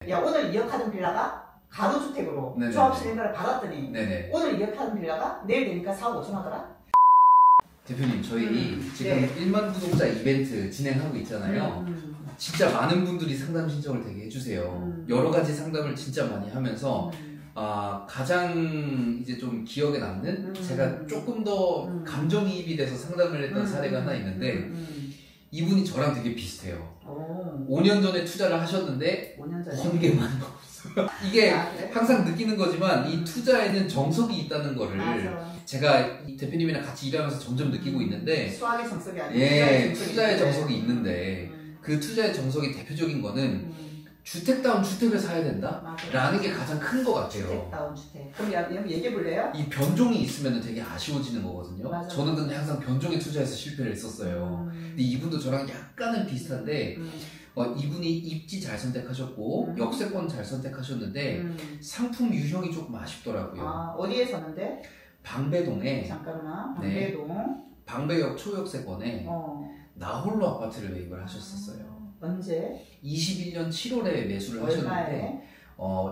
야, 오늘 2억 하던 빌라가 가로주택으로 네네. 조합 실행가를 받았더니 네네. 오늘 2억 하던 빌라가 내일 되니까 4억 5천 하더라? 대표님, 저희 지금 1만 구독자 이벤트 진행하고 있잖아요. 진짜 많은 분들이 상담 신청을 되게 해주세요. 여러 가지 상담을 진짜 많이 하면서 가장 이제 좀 기억에 남는 제가 조금 더 감정이입이 돼서 상담을 했던 사례가 하나 있는데 이분이 저랑 되게 비슷해요. 5년 전에 투자를 하셨는데 5년 전에 번개만 없어요. 이게 그래? 항상 느끼는 거지만 이 투자에는 정석이 있다는 거를 맞아. 제가 이 대표님이랑 같이 일하면서 점점 느끼고 있는데 수학의 정석이 아니고 투자의 정석이 있는데 그 투자의 정석이 대표적인 거는 주택다운 주택을 사야 된다? 맞아. 라는 게 가장 큰 것 같아요. 주택다운 주택. 그럼 얘기해 볼래요? 이 변종이 있으면 되게 아쉬워지는 거거든요. 맞아. 저는 근데 항상 변종에 투자해서 실패를 했었어요. 근데 이분도 저랑 약간은 비슷한데 이분이 입지 잘 선택하셨고 역세권 잘 선택하셨는데 상품 유형이 조금 아쉽더라고요. 어디에 샀는데? 방배동에 잠깐만. 네. 방배동. 방배역 초역세권에 나홀로 아파트를 매입을 하셨었어요. 언제? 21년 7월에 매수를 하셨는데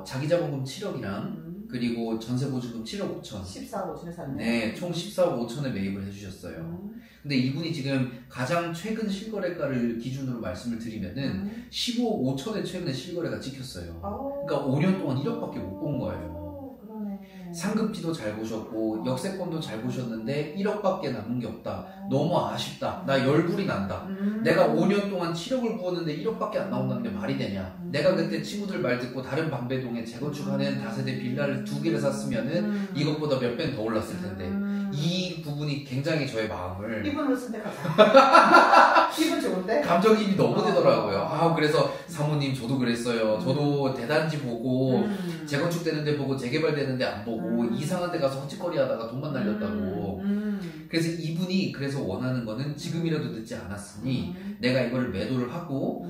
자기 자본금 7억이랑 그리고 전세보증금 7억 5천 14억 5천에 샀네. 네, 총 14억 5천에 매입을 해주셨어요. 근데 이분이 지금 가장 최근 실거래가를 기준으로 말씀을 드리면은 15억 5천에 최근에 실거래가 찍혔어요. 그러니까 5년 동안 1억밖에 못 본 거예요. 상급지도 잘 보셨고 역세권도 잘 보셨는데 1억밖에 남은 게 없다. 너무 아쉽다. 나 열불이 난다. 내가 5년 동안 7억을 부었는데 1억밖에 안 나온다는 게 말이 되냐. 내가 그때 친구들 말 듣고 다른 방배동에 재건축하는 다세대 빌라를 2개를 샀으면은 이것보다 몇 배는 더 올랐을 텐데 이 부분이 굉장히 저의 마음을 이분을 선택하자. 기분 좋은데? 감정이입이 너무 되더라고요. 그래서 사모님 저도 그랬어요. 저도 대단지 보고 재건축 되는데 보고 재개발되는데 안 보고 이상한 데 가서 헛짓거리 하다가 돈만 날렸다고. 그래서 이분이 그래서 원하는 거는 지금이라도 늦지 않았으니 내가 이걸 매도를 하고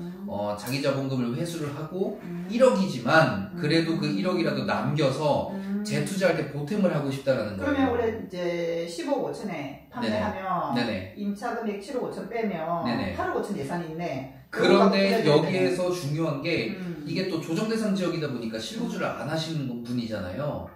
자기 자본금을 회수를 하고 1억이지만 그래도 그 1억이라도 남겨서 재투자할 때 보탬을 하고 싶다라는 거예요. 그러면 원래 이제 15억 5천에 판매하면 네네. 임차금액 7억 5천 빼면 네네. 8억 5천 예산이 있네. 그런데 여기에서 중요한 게 이게 또 조정대상 지역이다 보니까 실거주를 안 하시는 분이잖아요.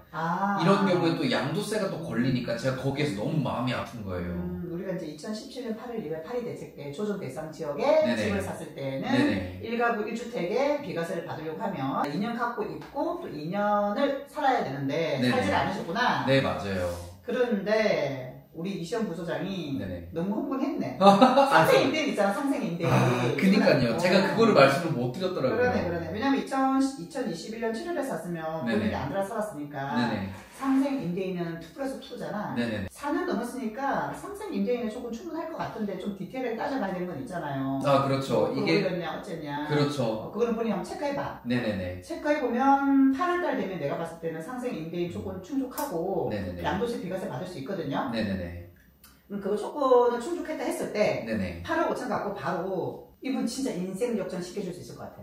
이런 경우에 또 양도세가 또 걸리니까 제가 거기에서 너무 마음이 아픈 거예요. 우리가 이제 2017년 8월 1일 파리 대책 때 조정대상 지역에 네네. 집을 샀을 때는 네네. 1가구 1주택에 비과세를 받으려고 하면 2년 갖고 있고 또 2년을 살아야 되는데 네네. 살지를 않으셨구나. 네, 맞아요. 그런데 우리 이시영 부소장이 네네. 너무 흥분했네. 상생임대인 있잖아, 상생임대인. 그니까요. 제가 그거를 말씀을 못 드렸더라고요. 그러네. 왜냐면 2021년 7월에 샀으면 본인이 안 들어 살았으니까 네네. 상생임대인은 2+2잖아. 네네. 4년 넘었으니까 상생임대인은 조금 충분할 것 같은데 좀 디테일하게 따져봐야 되는 건 있잖아요. 그렇죠. 이게 그거였냐 어쨌냐. 그렇죠. 그거는 본인이 한번 체크해봐. 네네네. 체크해보면 8월달 되면 내가 봤을 때는 상생임대인 조건 충족하고 네네네. 양도세 비과세 받을 수 있거든요. 네네네. 그거 조건을 충족했다 했을 때 네네. 8억 5천 갖고 바로 이분 진짜 인생 역전 시켜줄 수 있을 것 같아.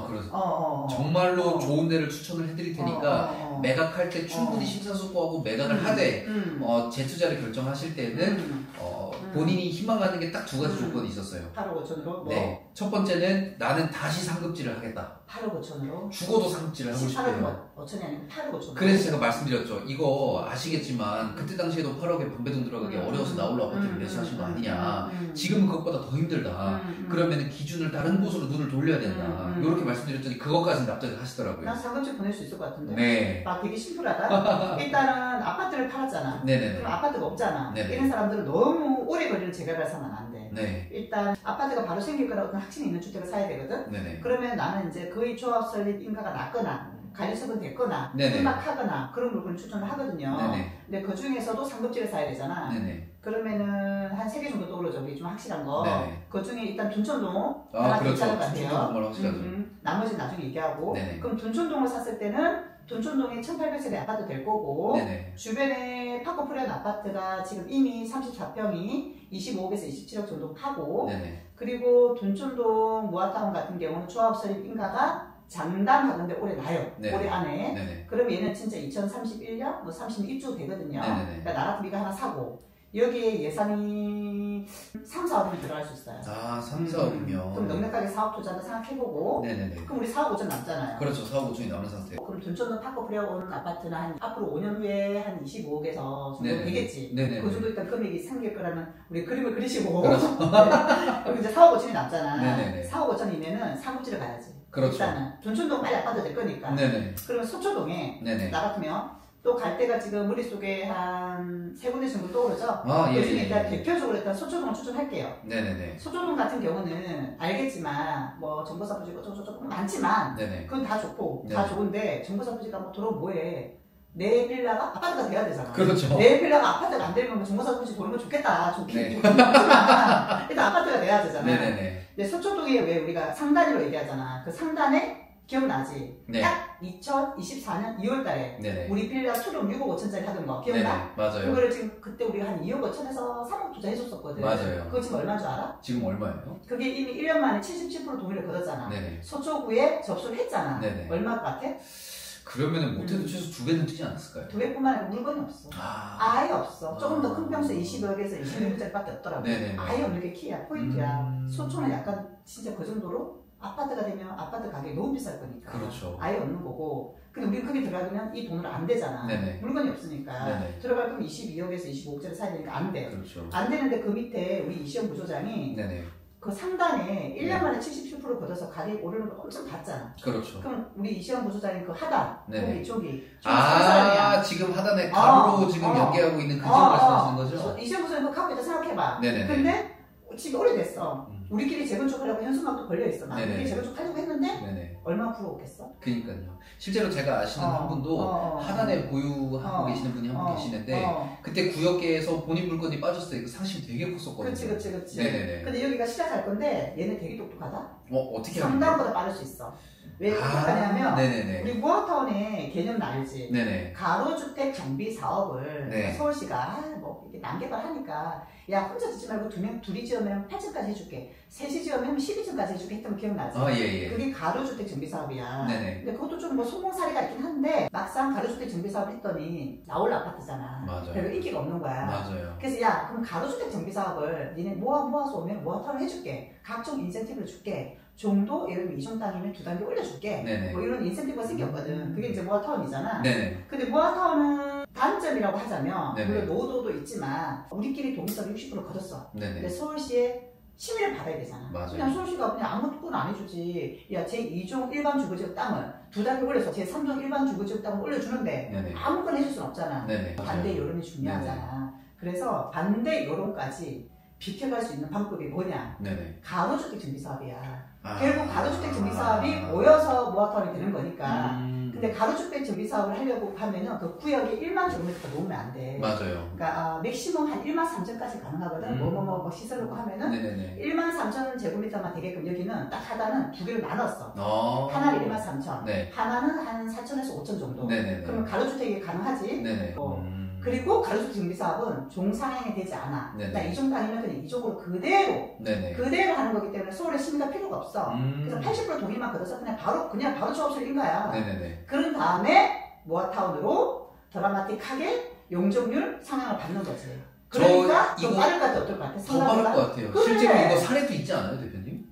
그래서 정말로 좋은 데를 추천을 해드릴 테니까 매각할 때 충분히 심사숙고하고 매각을 하되 재투자를 결정하실 때는 본인이 희망하는 게 딱 두 가지 조건이 있었어요. 8억 5천으로? 네. 첫 번째는 나는 다시 상급지를 하겠다. 8억 5천으로? 죽어도 상급지를 하고 싶어요. 5천이 아니고 8억 5천. 그래서 제가 말씀드렸죠. 이거 아시겠지만 그때 당시에도 8억에 방배동 들어가기 어려워서 나홀로 아파트를 매수하신 거 아니냐. 지금은 그것보다 더 힘들다. 그러면 기준을 다른 곳으로 눈을 돌려야 된다. 이렇게 말씀드렸더니 그것까지는 납득을 하시더라고요. 난 상급지 보낼 수 있을 것 같은데. 네. 되게 심플하다. 일단은 아파트를 팔았잖아. 네네네. 그럼 아파트가 없잖아. 네네. 이런 사람들은 너무 오래 걸리는 재개발 사면 안 돼. 네. 일단 아파트가 바로 생길 거라고 어떤 확신이 있는 주택을 사야 되거든. 네네. 그러면 나는 이제 거의 조합 설립 인가가 낮거나 관리처분 됐거나 네네. 임박하거나 그런 물건을 추천을 하거든요. 네네. 근데 그 중에서도 상급지를 사야 되잖아. 네네. 그러면은 한 3개 정도 떠오르죠. 우리 좀 확실한 거. 네네. 그 중에 일단 둔촌동 하나 그렇죠. 괜찮을 것 같아요. 둔촌동 정말 확실하죠. 나머지는 나중에 얘기하고. 네네. 그럼 둔촌동을 샀을 때는 둔촌동이 1800세대 아파트 될 거고 네네. 주변에 파커프리한 아파트가 지금 이미 34평이 25억에서 27억 정도 파고 네네. 그리고 둔촌동 모아타운 같은 경우는 조합 설립 인가가 장담하는데 올해 나요. 네네. 올해 안에. 네네. 그럼 얘는 진짜 2031년 뭐 30년 입주 되거든요. 네네네. 그러니까 나 같은 네가 하나 사고 여기에 예산이 이미 3, 4억이면 들어갈 수 있어요. 아, 3, 4억이면. 그럼 넉넉하게 4억 투자한다 생각해보고. 네네네. 그럼 우리 4억 5천 남잖아요. 그렇죠. 4억 5천이 남은 상태. 그럼 둔촌동 파커프레어 오는 아파트는 한 앞으로 5년 후에 한 25억에서 정도 네네. 되겠지. 네네. 그 정도 일단 금액이 생길 거라면 우리 그림을 그리시고. 그렇죠. 그럼 이제 4억 5천이 남잖아. 네네네. 4억 5천이면은 상급지를 가야지. 그렇죠. 일단은 둔촌동 빨리 아파트 될 거니까. 네네. 그러면 소초동에 네네. 나 같으면 또 갈 데가 지금 머릿속에 한 3군데 정도 떠오르죠? 아, 예. 그 중에 일단 예. 대표적으로 일단 소초동을 추천할게요. 네네네. 소초동 같은 경우는 알겠지만 뭐 정보사 부지가 조금 많지만 네네. 그건 다 좋고 네. 다 좋은데 정보사 부지가 뭐 들어오면 뭐해. 내 빌라가 아파트가 돼야 되잖아. 그렇죠. 내 빌라가 아파트가 안 되면 뭐 정보사 부지 돌면 좋겠다. 좋긴 네. 좋지만 일단 아파트가 돼야 되잖아. 네네네. 근데 소초동에 왜 우리가 상단으로 얘기하잖아. 그 상단에 기억나지? 네. 딱 2024년 2월달에 네네. 우리 빌라 투룸 6억 5천짜리 하던 거 기억나? 네네. 맞아요. 그거를 지금 그때 우리가 한 2억 5천에서 3억 투자해줬었거든. 맞아요. 그거 지금 얼마인 줄 알아? 지금 얼마예요? 그게 이미 1년 만에 77% 동의를 거뒀잖아. 네네. 서초구에 접수를 했잖아. 네네. 얼마 같아? 그러면은 못해도 최소 2배는 뛰지 않았을까요? 200뿐만 아니라 물건이 없어. 아예 없어. 조금 더 큰 평수에 20억에서 26억짜리밖에 없더라고. 네네네. 아예 없는 게 키야, 포인트야. 소초는 약간 진짜 그 정도로 아파트가 되면 아파트 가격이 너무 비쌀 거니까. 그렇죠. 아예 없는 거고. 근데 우리 크게 들어가면 이 돈으로 안 되잖아. 네네. 물건이 없으니까. 네네. 들어갈 거면 22억에서 25억짜리 사야 되니까 안 돼. 그렇죠. 안 되는데 그 밑에 우리 이시영 부소장이 네네. 그 상단에 1년 네. 만에 77% 걷어서 가격 오르는 걸 엄청 봤잖아. 그렇죠. 그럼 우리 이시영 부소장이 그 하단, 네네. 저기 아, 지금 하단에 가로로 지금 연계하고 있는 그 지역 말씀하시는 거죠? 이시영 부소장이 그거 갖고 있다 생각해봐. 네네네. 근데 지금 오래됐어. 우리끼리 재건축하려고 현수막도 걸려있어. 나 네네. 우리끼리 재건축하려고 했는데 네네. 얼마나 부러웠겠어? 그니까요. 실제로 제가 아시는 한 분도 하단에 보유하고 계시는 분이 한 분 계시는데 그때 구역계에서 본인 물건이 빠졌을 때 그 상심이 되게 컸었거든요. 그치. 네네네. 근데 여기가 시작할 건데 얘네 되게 똑똑하다. 어떻게 하면 상단보다 빠를 수 있어. 왜 똑똑하냐면 네네네. 우리 무아타운의 개념 알지? 네네. 가로주택 정비 사업을 네. 서울시가 뭐 이렇게 난개발 하니까 야 혼자 짓지 말고 둘이 지으면 8층까지 해줄게, 셋이 지으면 12층까지 해줄게 했던 거 기억나지? 예. 그게 가로주택 정비 사업이야. 네네. 근데 그것도 좀 뭐 성공 사례가 있긴 한데 막상 가로주택 정비 사업 했더니 나올 아파트잖아. 맞아요. 별로 인기가 없는 거야. 맞아요. 그래서 야 그럼 가로주택 정비 사업을 니네 모아서 오면 모아타운 해줄게, 각종 인센티브를 줄게, 정도 예를 들면 이종 땅이면 2단계 올려줄게. 네네. 뭐 이런 인센티브가 생겼거든. 그게 이제 모아타운이잖아. 네네. 근데 모아타운은 단점이라고 하자면 네네. 물론 노도도 있지만 우리끼리 동의서를 60% 거뒀어. 근데 네네. 서울시에 심의를 받아야 되잖아. 맞아요. 그냥 서울시가 그냥 아무 뜻도 안 해주지. 야 제2종 일반 주거지역 땅을 2단계 올려서 제3종 일반 주거지역 땅을 올려주는데 네네. 아무거나 해줄 수는 없잖아. 네네. 반대 여론이 중요하잖아. 그래서 반대 여론까지 비켜갈 수 있는 방법이 뭐냐? 네네. 가로주택 정비 사업이야. 아. 결국 가로주택 정비 사업이 모여서 모아타운이 되는 거니까. 근데 네. 가로주택 정비 사업을 하려고 하면은 그 구역에 1만 제곱미터 넘으면 안 돼. 맞아요. 그러니까 맥시멈 한 1만 3천까지 가능하거든. 뭐 시설하고 하면은 네네네. 1만 3천 제곱미터만 되게끔 여기는 딱 하단은 두 개를 나눴어. 하나는 1만 3천, 네. 하나는 한 4천에서 5천 정도. 네네네. 그러면 가로주택이 가능하지. 네네. 그리고 가로주택 정비 사업은 종상향이 되지 않아. 네네. 그러니까 이종 땅이면 그냥 이종으로 그대로 네네. 하는 거기 때문에 서울에 심의가 필요가 없어. 그래서 80% 동의만 받아서 그냥 바로 취업을 인 거야. 네네네. 그런 다음에 모아타운으로 드라마틱하게 용적률 상향을 받는 거지. 그러니까 더 빠를 것 같아, 어떨 것 같아? 더 빠를 것 같아요. 그래. 실제로 이거 사례도 있지 않아요, 대표님?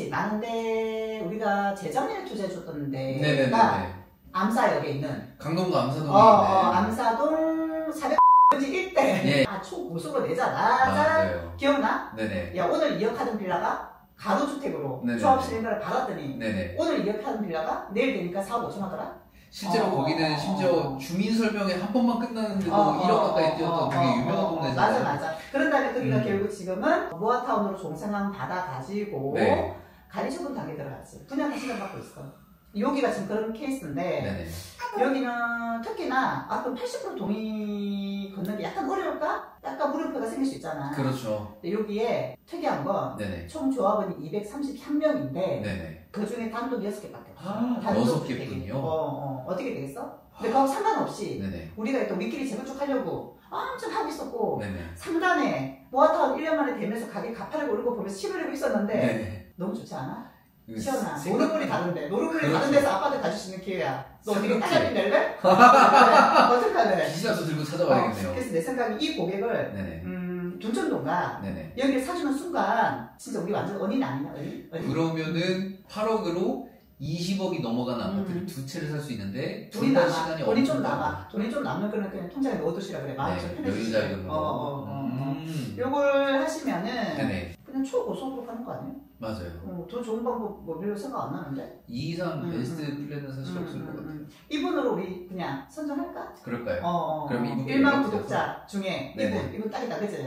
많은데 우리가 재작년에 투자해줬던 데가 네네네. 암사역에 있는 강동구 암사동에 있는 암사동 401대 예. 초고속으로 내잖아. 맞아요. 기억나? 네네. 야 오늘 2억 하던 빌라가 가로주택으로 네네네. 조합실인가를 받았더니 네네. 오늘 2억 하던 빌라가 내일 되니까 4억 5천 하더라? 실제로 거기는 심지어 주민 설명회 한 번만 끝나는데도 1억 가까이 뛰었던 되게 유명한 동네잖아요. 맞아. 그런 다음에 거기가 결국 지금은 모아타운으로 종상향 받아가지고 네. 관리처분 단계 들어갔지. 분양 신청 받고 있어. 여기가 지금 그런 케이스인데 네네. 여기는 특히나 그럼 80% 동의 걷는 게 약간 어려울까? 약간 물음표가 생길 수 있잖아. 그렇죠. 근데 여기에 특이한 건 네네. 총 조합원이 233명인데 네네. 그 중에 단독 6개밖에 없어. 아, 단독 6개군요. 어떻게 되겠어? 근데 그거 상관없이 네네. 우리가 또 우리끼리 재건축하려고 엄청 하고 있었고 네네. 상단에 모아타운 1년 만에 되면서 가격 가파르게 오르고 보면서 시부리고 있었는데 네네. 너무 좋지 않아? 이거 시원하. 생각- 노르물이 다른데. 노르물이 그렇죠. 다른 데서 아파트 가질 수 있는 기회야. 너 어떻게 상급지. 딸내미 낼래? 어떡할래? 기시라도 들고 찾아와야겠네요. 그래서 내 생각에 이 고객을 네네. 둔촌동가 네네. 여기를 사주는 순간 진짜 우리 완전 은인 아니냐? 은인? 그러면은 8억으로 20억이 넘어가는 아파트를 두 채를 살 수 있는데 둘 돈이 다 남아. 시간이 돈이 좀 없는 남아. 돈이 좀 남는 거는 그냥 통장에 넣어두시라 그래. 마음이 좀 편해지시고. 여유자금으로. 요걸 하시면은 네네. 그냥 초고속으로 가는 거 아니에요? 맞아요. 더 좋은 방법 뭐 별로 생각 안 나는데? 이 이상 베스트 플랜은 사실 없을 것 같아요. 이분으로 우리 그냥 선정할까? 그럴까요? 그럼 이분 1만 구독자 중에 네네. 이분 딱이다, 그치?